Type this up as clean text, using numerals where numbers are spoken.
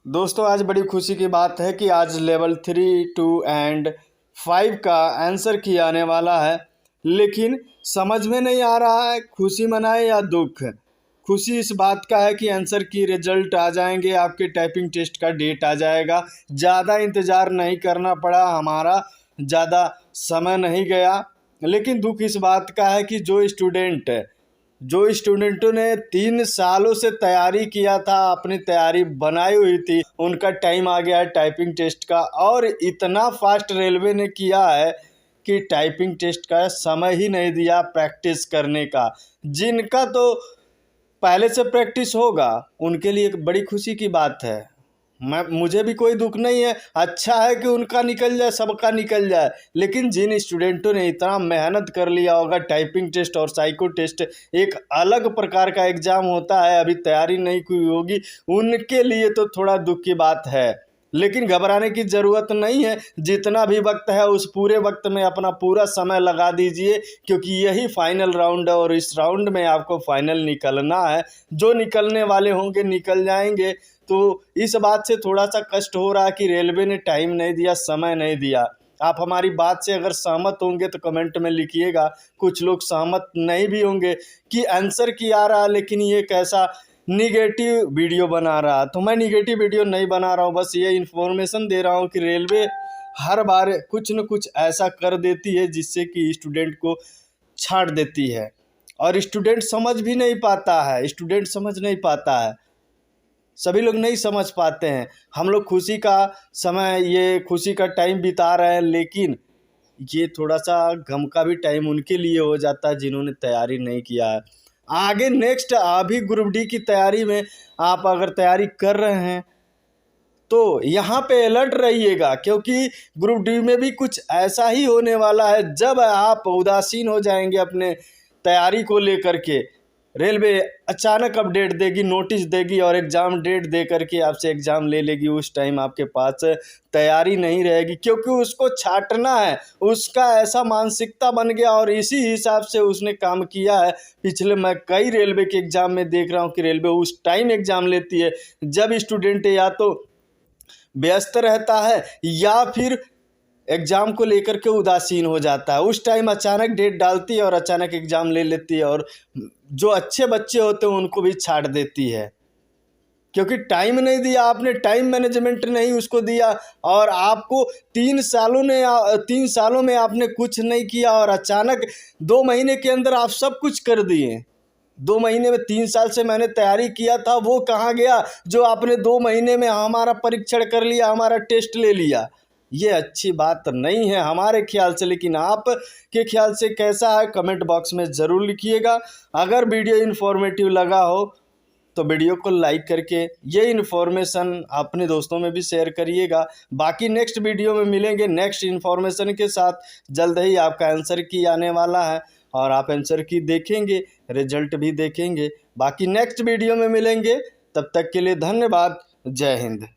दोस्तों आज बड़ी खुशी की बात है कि आज लेवल 3, 2 एंड 5 का आंसर की आने वाला है। लेकिन समझ में नहीं आ रहा है खुशी मनाए या दुख। खुशी इस बात का है कि आंसर की रिजल्ट आ जाएंगे, आपके टाइपिंग टेस्ट का डेट आ जाएगा, ज़्यादा इंतज़ार नहीं करना पड़ा, हमारा ज़्यादा समय नहीं गया। लेकिन दुख इस बात का है कि जो स्टूडेंटों ने 3 सालों से तैयारी किया था, अपनी तैयारी बनाई हुई थी, उनका टाइम आ गया है टाइपिंग टेस्ट का। और इतना फास्ट रेलवे ने किया है कि टाइपिंग टेस्ट का समय ही नहीं दिया प्रैक्टिस करने का। जिनका तो पहले से प्रैक्टिस होगा उनके लिए एक बड़ी खुशी की बात है। मुझे भी कोई दुख नहीं है, अच्छा है कि उनका निकल जाए, सबका निकल जाए। लेकिन जिन स्टूडेंटों ने इतना मेहनत कर लिया होगा, टाइपिंग टेस्ट और साइको टेस्ट एक अलग प्रकार का एग्ज़ाम होता है, अभी तैयारी नहीं की होगी, उनके लिए तो थोड़ा दुख की बात है। लेकिन घबराने की ज़रूरत नहीं है, जितना भी वक्त है उस पूरे वक्त में अपना पूरा समय लगा दीजिए, क्योंकि यही फाइनल राउंड है और इस राउंड में आपको फाइनल निकलना है। जो निकलने वाले होंगे निकल जाएंगे। तो इस बात से थोड़ा सा कष्ट हो रहा है कि रेलवे ने टाइम नहीं दिया, समय नहीं दिया। आप हमारी बात से अगर सहमत होंगे तो कमेंट में लिखिएगा। कुछ लोग सहमत नहीं भी होंगे कि आंसर की आ रहा, लेकिन ये कैसा निगेटिव वीडियो बना रहा। तो मैं निगेटिव वीडियो नहीं बना रहा हूँ, बस ये इन्फॉर्मेशन दे रहा हूँ कि रेलवे हर बार कुछ न कुछ ऐसा कर देती है जिससे कि स्टूडेंट को छाट देती है। और स्टूडेंट समझ नहीं पाता है, सभी लोग नहीं समझ पाते हैं। हम लोग खुशी का समय, ये खुशी का टाइम बिता रहे हैं, लेकिन ये थोड़ा सा गम का भी टाइम उनके लिए हो जाता है जिन्होंने तैयारी नहीं किया है। आगे नेक्स्ट अभी ग्रुप डी की तैयारी में आप अगर तैयारी कर रहे हैं तो यहाँ पे अलर्ट रहिएगा, क्योंकि ग्रुप डी में भी कुछ ऐसा ही होने वाला है। जब आप उदासीन हो जाएंगे अपने तैयारी को लेकर के, रेलवे अचानक अपडेट देगी, नोटिस देगी और एग्ज़ाम डेट दे करके आपसे एग्ज़ाम ले लेगी। उस टाइम आपके पास तैयारी नहीं रहेगी, क्योंकि उसको छाटना है। उसका ऐसा मानसिकता बन गया और इसी हिसाब से उसने काम किया है। पिछले मैं कई रेलवे के एग्ज़ाम में देख रहा हूँ कि रेलवे उस टाइम एग्ज़ाम लेती है जब स्टूडेंट या तो व्यस्त रहता है या फिर एग्ज़ाम को लेकर के उदासीन हो जाता है। उस टाइम अचानक डेट डालती है और अचानक एग्ज़ाम ले लेती है, और जो अच्छे बच्चे होते हैं उनको भी छाट देती है, क्योंकि टाइम नहीं दिया आपने, टाइम मैनेजमेंट नहीं उसको दिया। और आपको 3 सालों में आपने कुछ नहीं किया और अचानक 2 महीने के अंदर आप सब कुछ कर दिए। 2 महीने में 3 साल से मैंने तैयारी किया था, वो कहाँ गया जो आपने 2 महीने में हमारा परीक्षण कर लिया, हमारा टेस्ट ले लिया। ये अच्छी बात नहीं है हमारे ख्याल से। लेकिन आप के ख्याल से कैसा है कमेंट बॉक्स में ज़रूर लिखिएगा। अगर वीडियो इन्फॉर्मेटिव लगा हो तो वीडियो को लाइक करके ये इन्फॉर्मेशन अपने दोस्तों में भी शेयर करिएगा। बाकी नेक्स्ट वीडियो में मिलेंगे नेक्स्ट इन्फॉर्मेशन के साथ। जल्द ही आपका आंसर की आने वाला है और आप आंसर की देखेंगे, रिजल्ट भी देखेंगे। बाकी नेक्स्ट वीडियो में मिलेंगे, तब तक के लिए धन्यवाद। जय हिंद।